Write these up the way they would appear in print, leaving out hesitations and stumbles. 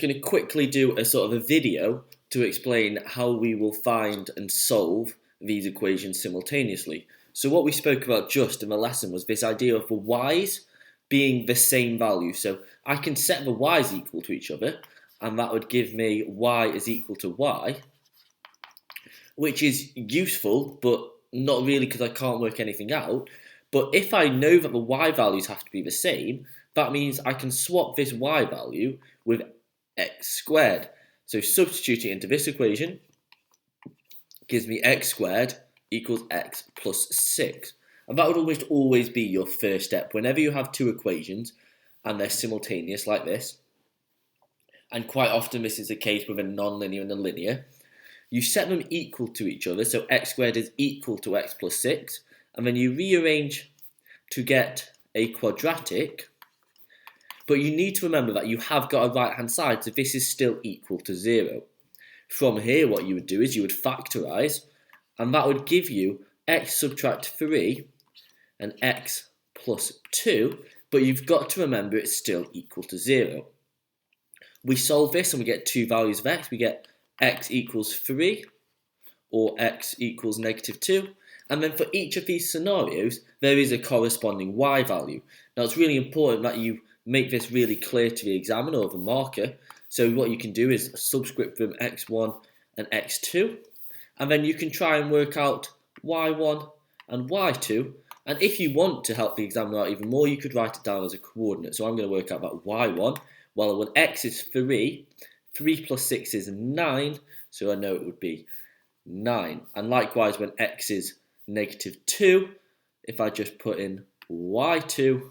going to quickly do a sort of a video to explain how we will find and solve these equations simultaneously. So what we spoke about just in the lesson was this idea of the y's being the same value. So I can set the y's equal to each other, and that would give me y is equal to y, which is useful, but not really because I can't work anything out. But if I know that the y values have to be the same, that means I can swap this y value with x squared. So substituting into this equation gives me x squared equals x plus 6. And that would almost always be your first step. Whenever you have two equations and they're simultaneous like this, and quite often this is the case with a non-linear and a linear, you set them equal to each other. So x squared is equal to x plus 6. And then you rearrange to get a quadratic. But you need to remember that you have got a right-hand side, so this is still equal to 0. From here, what you would do is you would factorise, and that would give you x subtract 3 and x plus 2, but you've got to remember it's still equal to 0. We solve this and we get two values of x. We get x equals 3 or x equals negative 2. And then for each of these scenarios, there is a corresponding y value. Now, it's really important that you make this really clear to the examiner or the marker. So what you can do is subscript them x1 and x2. And then you can try and work out y1 and y2. And if you want to help the examiner out even more, you could write it down as a coordinate. So I'm going to work out that y1. Well, when x is 3, 3 plus 6 is 9. So I know it would be 9. And likewise, when x is negative 2, if I just put in y2,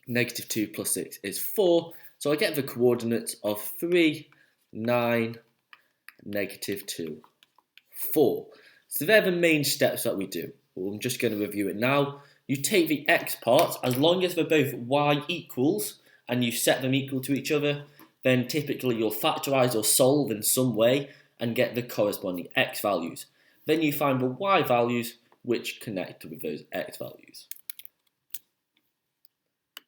negative 2 plus 6 is 4. So I get the coordinates of 3, 9, negative 2, 4. So they're the main steps that we do. Well, I'm just going to review it now. You take the x parts, as long as they're both y equals, and you set them equal to each other, then typically you'll factorise or solve in some way and get the corresponding x values. Then you find the y values which connect with those x values.